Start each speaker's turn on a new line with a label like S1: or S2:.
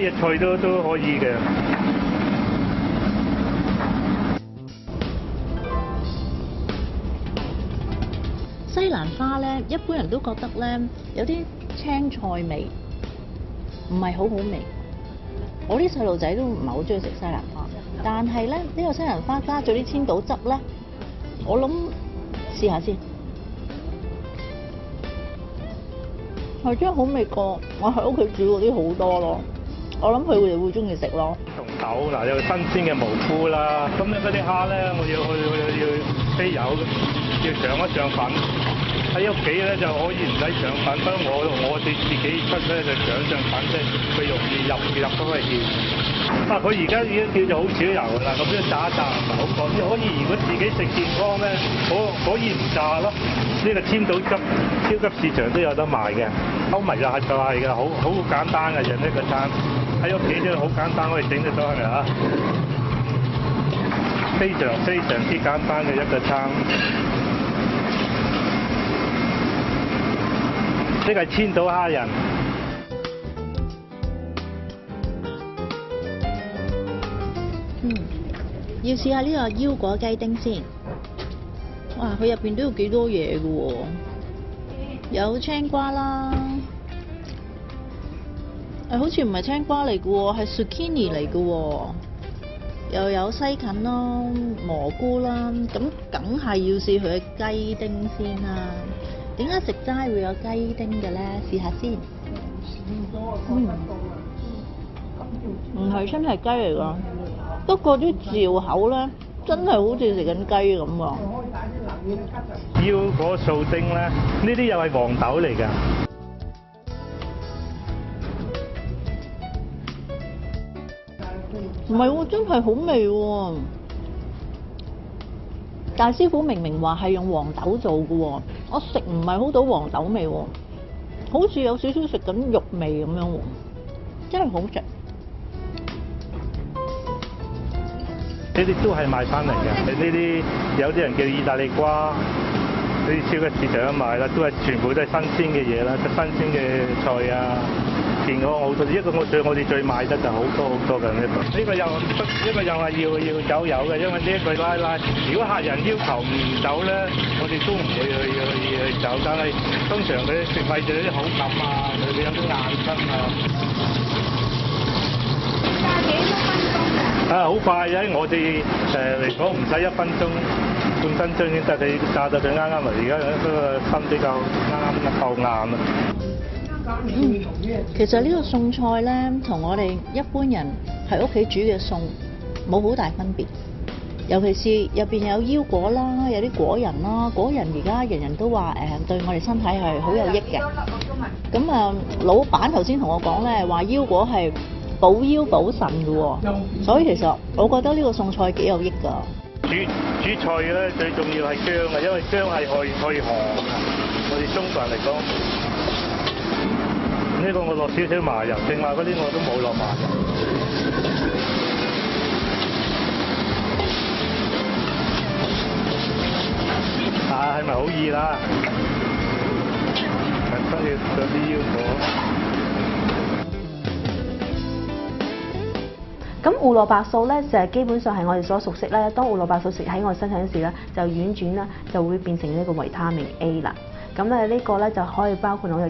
S1: 嘢菜都可以嘅。
S2: 西蘭花咧，一般人都覺得咧有啲青菜味，唔係好好味。我啲細路仔都唔係好中意食西蘭花，但係咧呢個西蘭花加咗啲千島汁咧，我諗試下先，係真係好味過我喺屋企煮嗰啲好多咯。我諗佢哋會中意食咯。
S1: 紅豆嗱，有新鮮嘅蘑菇啦，咁咧嗰啲蝦咧，我要飛油，要上一上粉。喺屋企咧就可以唔使上粉，不過我哋自己出咧就上粉，即係佢容易入嗰個芡。佢而家已經叫做好少油啦，咁樣炸一炸唔係好過。可以如果自己食健康咧，可以唔炸咯。呢個千島汁超級市場都有得賣嘅，溝埋就係嘅，好簡單嘅，呢個餐喺屋企都好簡單可以整得到嘅嚇，非常之簡單嘅一個餐。呢個係千島蝦仁。
S2: 要試下呢個腰果雞丁先。哇！佢入邊都有幾多嘢嘅喎，有青瓜啦，好似唔係青瓜嚟嘅喎，係 zucchini 嚟嘅喎，又有西芹啦、蘑菇啦，咁梗係要試佢嘅雞丁先啦。點解食齋會有雞丁嘅咧？試下先。唔係真係雞嚟㗎，不過啲嚼口咧真係好似食緊雞咁喎。
S1: 腰果素丁咧，呢啲又係黃豆嚟㗎。
S2: 唔係喎，真係好味喎！大師傅明明話係用黃豆做嘅喎，我食唔係好到黃豆味喎，好似有少少食緊肉味咁樣喎，真係好食。
S1: 呢啲都係買翻嚟嘅，呢啲有啲人叫意大利瓜，呢啲超級市場都買啦，都係全部都係新鮮嘅嘢啦，新鮮嘅菜啊，健康好多。一個我哋最賣得就好多嘅呢個。呢個又係要走油嘅，因為呢一個拉，如果客人要求唔走咧，我哋都唔會去走。但係通常佢食費就有啲口感啊，佢有啲硬身啊。好快嘅，我哋嚟講唔使1分鐘，半分鐘先得，你炸到佢啱啱嚟。而家嗰個心比較啱夠硬啦。
S2: 其實呢個餸菜咧，同我哋一般人喺屋企煮嘅餸冇好大分別。尤其是入邊有腰果啦，有啲果仁啦，果仁而家人人都話對我哋身體係好有益嘅。咁啊，老闆頭先同我講咧，話腰果係補腰補腎嘅喎，所以其實我覺得呢個餸菜幾有益㗎。
S1: 煮菜咧最重要係薑啊，因為薑係去寒啊。我哋中國人嚟講，呢個我落少少麻油，正話嗰啲我都冇落麻油。係咪好易啦？跟住嗰啲腰果。
S3: 咁胡蘿蔔素咧就係基本上係我哋所熟悉咧。當胡蘿蔔素食喺我身上嗰時咧，就婉轉啦，就會變成呢個維他命 A 啦。咁咧呢個咧就可以包括我哋。